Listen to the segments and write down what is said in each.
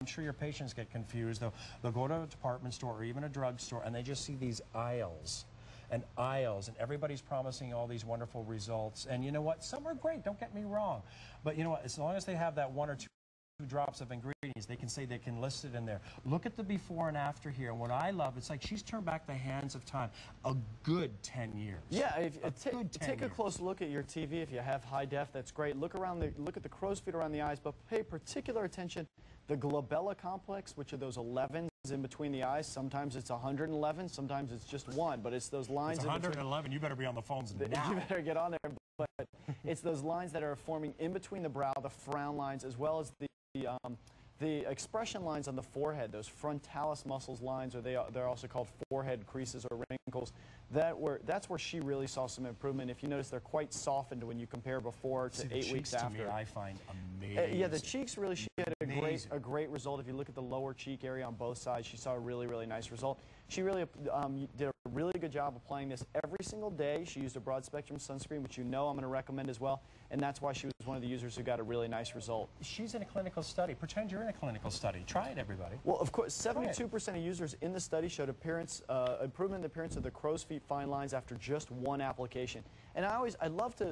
sure your patients get confused. They'll go to a department store or even a drugstore, and they just see these aisles and aisles, and everybody's promising all these wonderful results. And you know what? Some are great, don't get me wrong. But you know what? As long as they have that 1 or 2 drops of ingredients, they can say they can list it in there. Look at the before and after here. And what I love, it's like she's turned back the hands of time a good 10 years. Yeah, take a close look at your TV. If you have high def, that's great. Look at the crow's feet around the eyes, but pay particular attention the glabella complex, which are those 11s in between the eyes. Sometimes it's 111, sometimes it's just 1, but it's those lines. It's 111. You better be on the phones now. You better get on there. But it's those lines that are forming in between the brow, the frown lines, as well as the expression lines on the forehead, those frontalis muscles lines, or they're also called forehead creases or wrinkles. That's where she really saw some improvement. If you notice, they're quite softened when you compare before to 8 weeks after. To me, I find amazing. Yeah, the cheeks really, she had a great result. If you look at the lower cheek area on both sides, she saw a really, really nice result. She really did a really good job applying this every single day. She used a broad spectrum sunscreen, which you know I'm going to recommend as well, and that's why she was one of the users who got a really nice result. She's in a clinical study. Pretend you're in a clinical study. Try it, everybody. Well, of course, 72% of users in the study showed improvement in the appearance of the crow's feet fine lines after just 1 application. And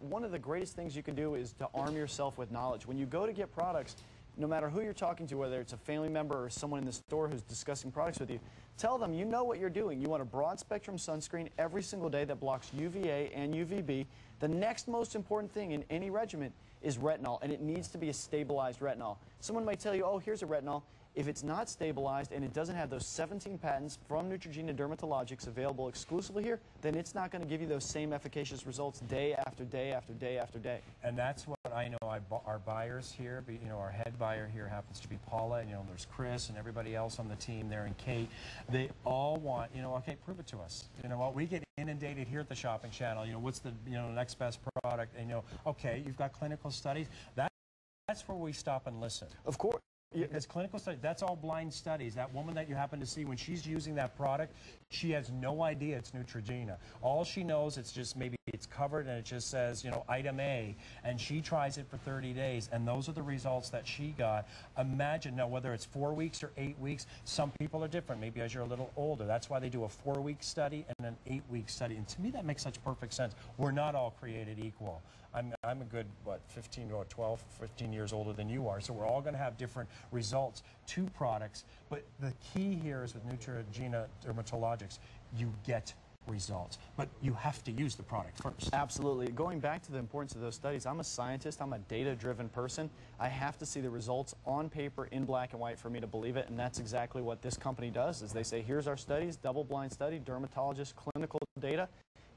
one of the greatest things you can do is to arm yourself with knowledge. When you go to get products, no matter who you're talking to, whether it's a family member or someone in the store who's discussing products with you, tell them you know what you're doing. You want a broad spectrum sunscreen every single day that blocks UVA and UVB. The next most important thing in any regimen is retinol, and it needs to be a stabilized retinol. Someone might tell you, oh, here's a retinol. If it's not stabilized and it doesn't have those 17 patents from Neutrogena Dermatologics available exclusively here, then it's not going to give you those same efficacious results day after day after day after day. And that's what I know. Our buyers here, you know, our head buyer here happens to be Paula, and you know, there's Chris and everybody else on the team there, and Kate. They all want, you know, okay, prove it to us. You know what? We get inundated here at the Shopping Channel. You know, what's the next best product? And you know, okay, you've got clinical studies. That's where we stop and listen. Of course. Because clinical studies, that's all blind studies. That woman that you happen to see, when she's using that product, she has no idea it's Neutrogena. All she knows, it's just maybe it's covered and it just says, you know, item A, and she tries it for 30 days, and those are the results that she got. Imagine, now, whether it's 4 weeks or 8 weeks, some people are different. Maybe as you're a little older. That's why they do a 4-week study and an 8-week study. And to me, that makes such perfect sense. We're not all created equal. I'm a good, what, 15 or 12, 15 years older than you are, so we're all going to have different results to products. But the key here is with Neutrogena Dermatologics, you get results, but you have to use the product first. Absolutely. Going back to the importance of those studies, I'm a scientist, I'm a data-driven person. I have to see the results on paper in black and white for me to believe it, and that's exactly what this company does, is they say, here's our studies, double-blind study, dermatologist, clinical data.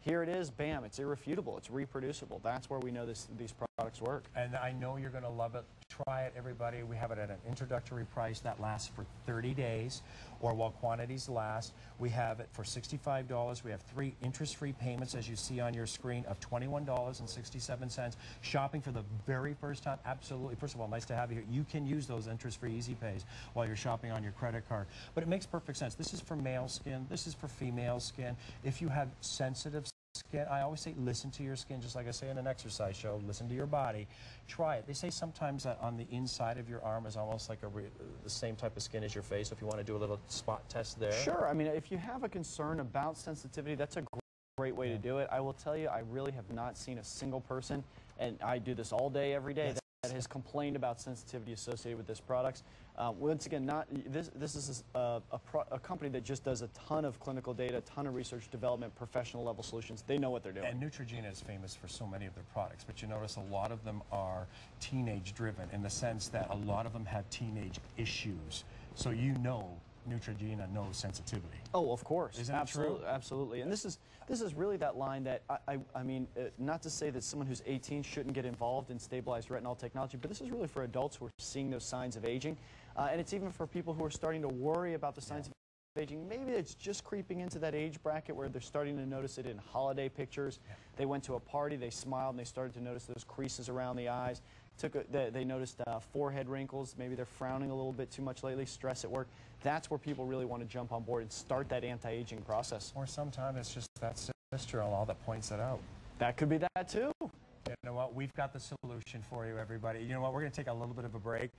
Here it is, bam, it's irrefutable, it's reproducible. That's where we know these products work. And I know you're going to love it. Try it, everybody. We have it at an introductory price that lasts for 30 days, or while quantities last. We have it for $65. We have 3 interest-free payments, as you see on your screen, of $21.67. Shopping for the very first time, absolutely. First of all, nice to have you here. You can use those interest-free easy pays while you're shopping on your credit card. But it makes perfect sense. This is for male skin. This is for female skin. If you have sensitive skin, I always say listen to your skin, just like I say in an exercise show, listen to your body. Try it. They say sometimes that on the inside of your arm is almost like the same type of skin as your face, if you want to do a little spot test there. Sure. I mean, if you have a concern about sensitivity, that's a great way to do it. I will tell you, I really have not seen a single person, and I do this all day, every day, that has complained about sensitivity associated with this product. Once again, this is a company that just does a ton of clinical data, a ton of research development, professional level solutions. They know what they're doing. And Neutrogena is famous for so many of their products, but you notice a lot of them are teenage driven, in the sense that a lot of them have teenage issues. So you know Neutrogena knows sensitivity. Oh, of course. Isn't that true? Absolutely. And this is really that line that, I mean, not to say that someone who's 18 shouldn't get involved in stabilized retinol technology, but this is really for adults who are seeing those signs of aging. And it's even for people who are starting to worry about the signs of aging. Maybe it's just creeping into that age bracket where they're starting to notice it in holiday pictures. They went to a party, they smiled, and they started to notice those creases around the eyes. They noticed forehead wrinkles. Maybe they're frowning a little bit too much lately, stress at work. That's where people really want to jump on board and start that anti-aging process. Or sometimes it's just that cholesterol that points it out. That could be that too. You know what? We've got the solution for you, everybody. You know what? We're going to take a little bit of a break.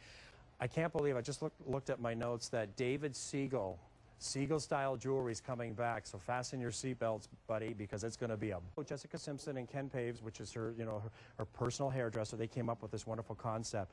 I can't believe I just looked at my notes that David Siegel-style jewelry is coming back. So fasten your seatbelts, buddy, because it's going to be a... Jessica Simpson and Ken Paves, which is her, her personal hairdresser, they came up with this wonderful concept.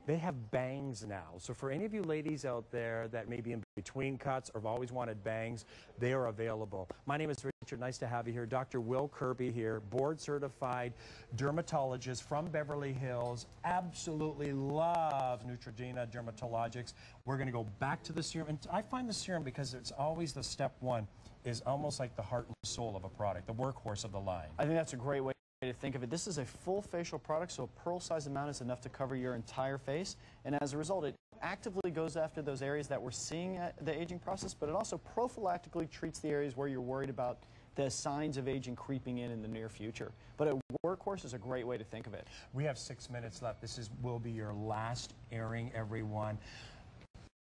They have bangs now. So for any of you ladies out there that may be in between cuts or have always wanted bangs, they are available. My name is Richard. Nice to have you here. Dr. Will Kirby here, board-certified dermatologist from Beverly Hills. Absolutely loves Neutrogena Dermatologics. We're going to go back to the serum. And I find the serum, because it's always the step one, is almost like the heart and soul of a product, the workhorse of the line. I think that's a great way to think of it. This is a full facial product, so a pearl-sized amount is enough to cover your entire face, and as a result, it actively goes after those areas that we're seeing at the aging process, but it also prophylactically treats the areas where you're worried about the signs of aging creeping in the near future. But a workhorse is a great way to think of it. We have 6 minutes left. This will be your last airing, everyone.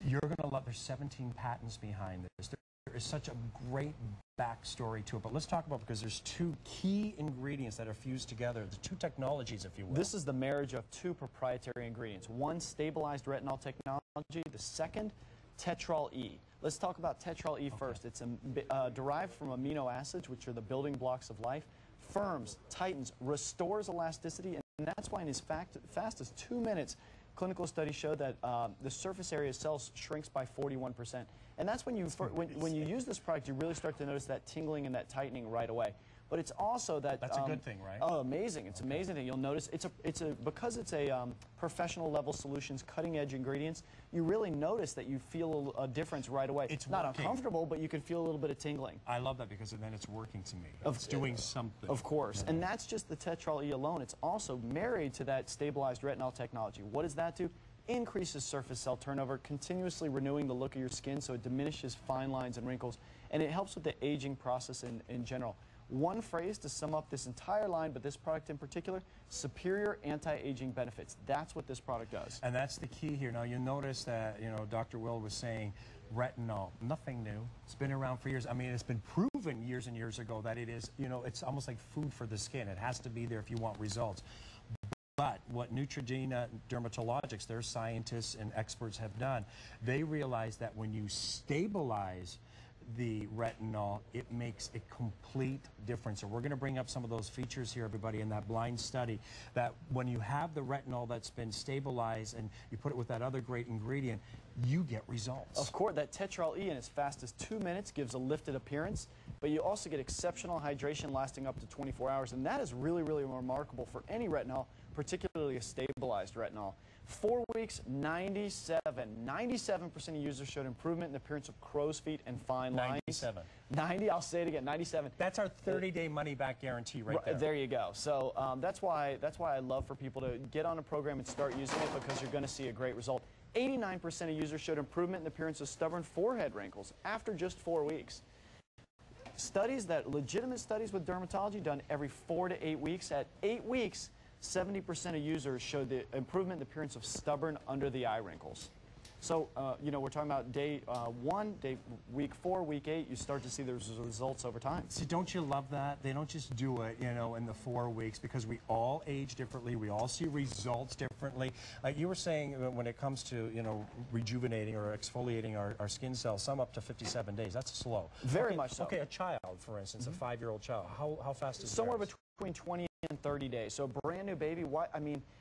You're going to love, there's 17 patents behind this. There is such a great backstory to it, but let's talk about, because there's two key ingredients that are fused together, the two technologies, if you will. This is the marriage of two proprietary ingredients. One, stabilized retinol technology. The second, Tetrol E. Let's talk about Tetrol E first. It's derived from amino acids, which are the building blocks of life. Firms, tightens, restores elasticity, and that's why in as fast as 2 minutes, clinical studies show that the surface area of cells shrinks by 41%. And that's when you use this product, you really start to notice that tingling and that tightening right away. But it's also that... That's a good thing, right? Oh, amazing. It's amazing that you'll notice. Because it's a professional level solutions, cutting edge ingredients, you really notice that you feel a difference right away. It's not working. Uncomfortable, but you can feel a little bit of tingling. I love that, because then it's working to me. It's doing something. Of course. And that's just the Tetrol E alone. It's also married to that stabilized retinol technology. What does that do? Increases surface cell turnover, continuously renewing the look of your skin, so it diminishes fine lines and wrinkles, and it helps with the aging process in general. One phrase to sum up this entire line, but this product in particular, superior anti-aging benefits. That's what this product does. And that's the key here. Now, you notice that, Dr. Will was saying retinol, nothing new. It's been around for years. I mean, it's been proven years and years ago that it is, it's almost like food for the skin. It has to be there if you want results. But what Neutrogena Dermatologics, their scientists and experts have done, they realize that when you stabilize the retinol, it makes a complete difference. So we're going to bring up some of those features here, everybody, in that blind study, that when you have the retinol that's been stabilized and you put it with that other great ingredient, you get results. Of course, that Tetrol E in as fast as 2 minutes gives a lifted appearance, but you also get exceptional hydration lasting up to 24 hours, and that is really, really remarkable for any retinol, particularly a stabilized retinol. 4 weeks, 97% of users showed improvement in the appearance of crow's feet and fine lines. 90, I'll say it again, 97. That's our 30-day money-back guarantee right there. There you go. So that's why I love for people to get on a program and start using it, because you're going to see a great result. 89% of users showed improvement in the appearance of stubborn forehead wrinkles after just 4 weeks. Legitimate studies with dermatology done every 4 to 8 weeks. At 8 weeks, 70% of users showed the improvement in the appearance of stubborn under-the-eye wrinkles. So, we're talking about day 1, week 4, week 8, you start to see those results over time. See, don't you love that? They don't just do it, in the 4 weeks, because we all age differently. We all see results differently. You were saying when it comes to, rejuvenating or exfoliating our skin cells, some up to 57 days. That's slow. Very much so. Okay, a child, for instance, a 5-year-old child. How fast is somewhere theirs? Between 20 and 30 days. So a brand new baby,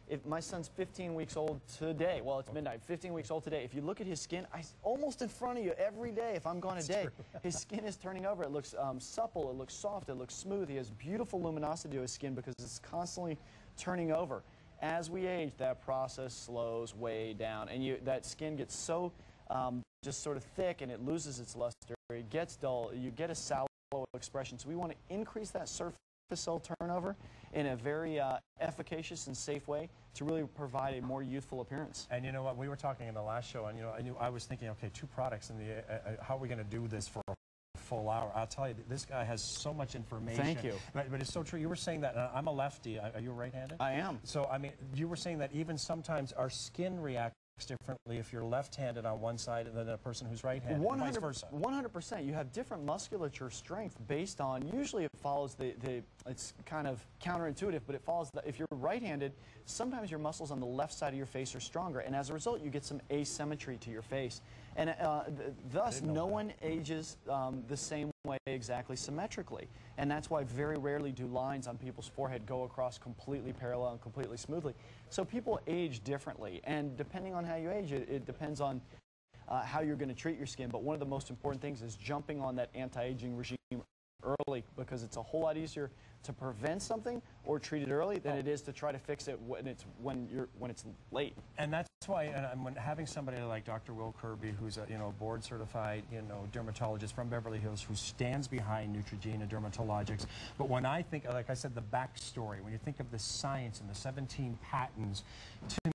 if my son's 15 weeks old today, well, it's midnight, 15 weeks old today, if you look at his skin, almost in front of you every day, if I'm gone a day, his skin is turning over. It looks supple, it looks soft, it looks smooth. He has beautiful luminosity to his skin because it's constantly turning over. As we age, that process slows way down, and that skin gets so just sort of thick, and it loses its luster, it gets dull, you get a sallow expression. So we want to increase that surface cell turnover in a very efficacious and safe way to really provide a more youthful appearance. And you know what, we were talking in the last show, and I was thinking, okay, 2 products, and how are we going to do this for a full hour? I'll tell you, this guy has so much information. Thank you. But it's so true. You were saying that, I'm a lefty. Are you right-handed? I am. So, I mean, you were saying that even sometimes our skin reacts differently if you're left-handed on one side than a person who's right-handed, and vice versa. 100%. You have different musculature strength based on, usually it follows it's kind of counterintuitive, but it follows if you're right-handed, sometimes your muscles on the left side of your face are stronger, and as a result, you get some asymmetry to your face. And thus, no one ages the same way exactly symmetrically. And that's why very rarely do lines on people's forehead go across completely parallel and completely smoothly. So people age differently, and depending on how you age, it depends on how you're going to treat your skin. But one of the most important things is jumping on that anti-aging regime early, because it's a whole lot easier to prevent something or treat it early than it is to try to fix it when it's late. And that's why, when having somebody like Dr. Will Kirby, who's a board certified dermatologist from Beverly Hills, who stands behind Neutrogena Dermatologics. But when I think, like I said, the backstory, when you think of the science and the 17 patents, to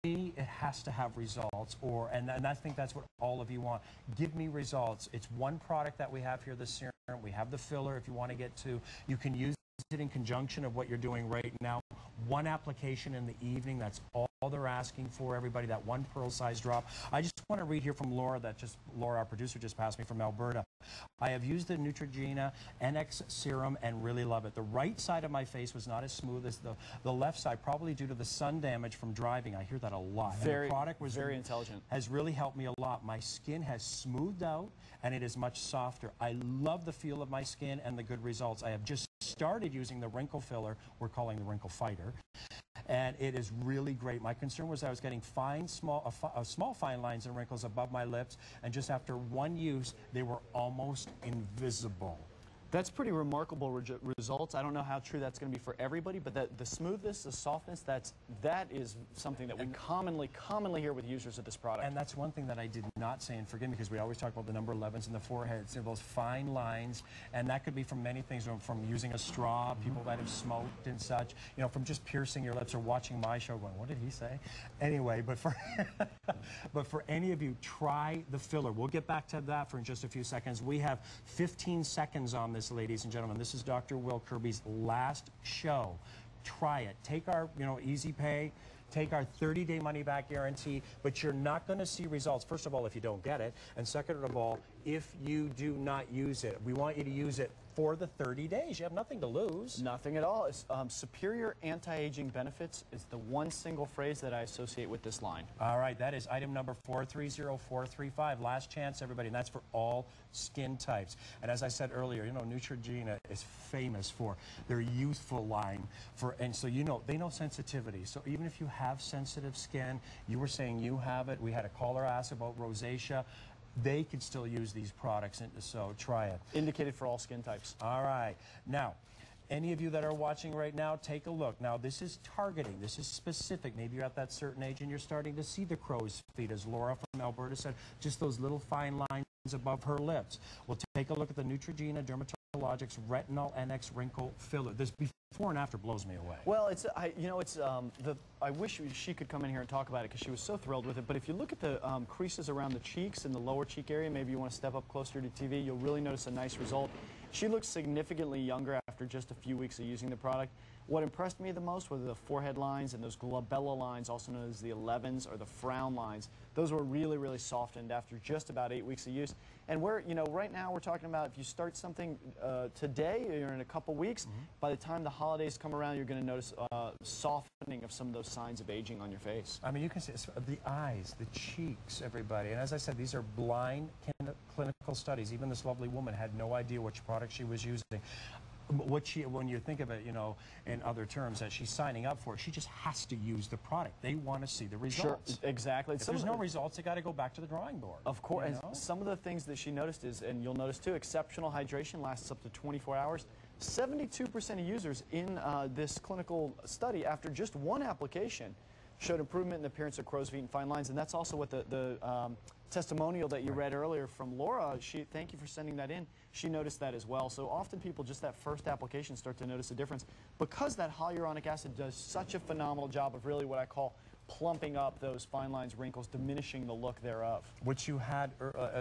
me, it has to have results, and I think that's what all of you want. Give me results. It's one product that we have here, the serum. We have the filler if you want to get to. You can use it in conjunction of what you're doing right now. One application in the evening, that's all they're asking for, everybody, that one pearl size drop. I just want to read here from Laura, Laura, our producer, just passed me from Alberta. I have used the Neutrogena NX serum and really love it. The right side of my face was not as smooth as the left side, probably due to the sun damage from driving. I hear that a lot. Very, and the product was very intelligent. Has really helped me a lot. My skin has smoothed out and it is much softer. I love the feel of my skin and the good results. I have just started using the wrinkle filler, we're calling the wrinkle fighter, and it is really great. My concern was I was getting small fine lines and wrinkles above my lips, and just after one use, they were almost invisible. That's pretty remarkable results. I don't know how true that's going to be for everybody, but the smoothness, the softness, that is something that we commonly hear with users of this product. And that's one thing that I did not say, and forgive me, because we always talk about the number 11s in the forehead. It's those fine lines, and that could be from many things, from using a straw, people that have smoked and such, from just piercing your lips or watching my show going, what did he say? Anyway, but for any of you, try the filler. We'll get back to that for just a few seconds. We have 15 seconds on this, ladies and gentlemen. This is Dr. Will Kirby's last show. Try it. Take our, easy pay. Take our 30-day money-back guarantee, but you're not going to see results, first of all, if you don't get it, and second of all, if you do not use it. We want you to use it for the 30 days. You have nothing to lose. Nothing at all. Superior anti-aging benefits is the one single phrase that I associate with this line. All right, that is item number 430435. Last chance, everybody, and that's for all skin types. And as I said earlier, Neutrogena is famous for their youthful line, and so they know sensitivity. So even if you have sensitive skin, you were saying you have it. We had a caller ask about rosacea. They can still use these products, so try it. Indicated for all skin types. All right. Now, any of you that are watching right now, take a look. Now, this is targeting. This is specific. Maybe you're at that certain age and you're starting to see the crow's feet, as Laura from Alberta said, just those little fine lines above her lips. We'll take a look at the Neutrogena Dermatologics Retinol NX Wrinkle Filler. This before and after blows me away. Well, I wish she could come in here and talk about it because she was so thrilled with it. But if you look at the creases around the cheeks and the lower cheek area, maybe you want to step up closer to TV, you'll really notice a nice result. She looks significantly younger after just a few weeks of using the product. What impressed me the most were the forehead lines and those glabella lines, also known as the 11s or the frown lines. Those were really, really softened after just about 8 weeks of use. And right now we're talking about if you start something today or in a couple weeks, by the time the holidays come around, you're going to notice softening of some of those signs of aging on your face. I mean, you can see the eyes, the cheeks, everybody. And as I said, these are blind clinical studies. Even this lovely woman had no idea which product she was using. When you think of it, in other terms, that she's signing up for, she just has to use the product. They want to see the results. Sure, exactly. If there's no results, they got to go back to the drawing board. Of course. And some of the things that she noticed is, and you'll notice too, exceptional hydration lasts up to 24 hours. 72% of users in this clinical study, after just one application, showed improvement in the appearance of crow's feet and fine lines, and that's also what the testimonial that you read earlier from Laura, thank you for sending that in, she noticed that as well. So often people, just that first application, start to notice a difference because that hyaluronic acid does such a phenomenal job of really what I call plumping up those fine lines, wrinkles, diminishing the look thereof. What you had,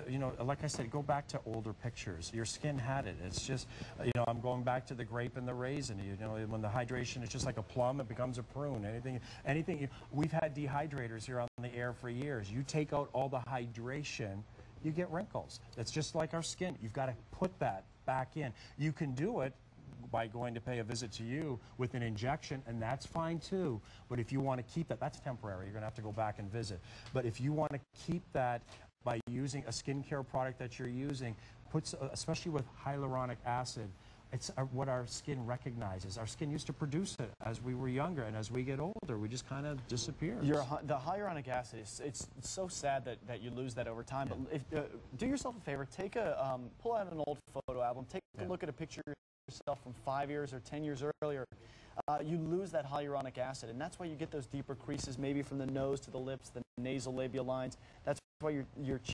you know, like I said, go back to older pictures. Your skin had it. It's just, you know, I'm going back to the grape and the raisin. You know, when the hydration is just like a plum, it becomes a prune. Anything. We've had dehydrators here on the air for years. You take out all the hydration, you get wrinkles. It's just like our skin. You've got to put that back in. You can do it by going to pay a visit to you with an injection, and that's fine too. But if you want to keep that, that's temporary. You're going to have to go back and visit. But if you want to keep that by using a skincare product that you're using, especially with hyaluronic acid, it's what our skin recognizes. Our skin used to produce it as we were younger, and as we get older, we just kind of disappear. The hyaluronic acid, it's so sad that you lose that over time. Yeah. But do yourself a favor, pull out an old photo album, take a look at a picture of yourself from 5 years or 10 years earlier. You lose that hyaluronic acid, and that's why you get those deeper creases, maybe from the nose to the lips, the nasal labia lines. That's why your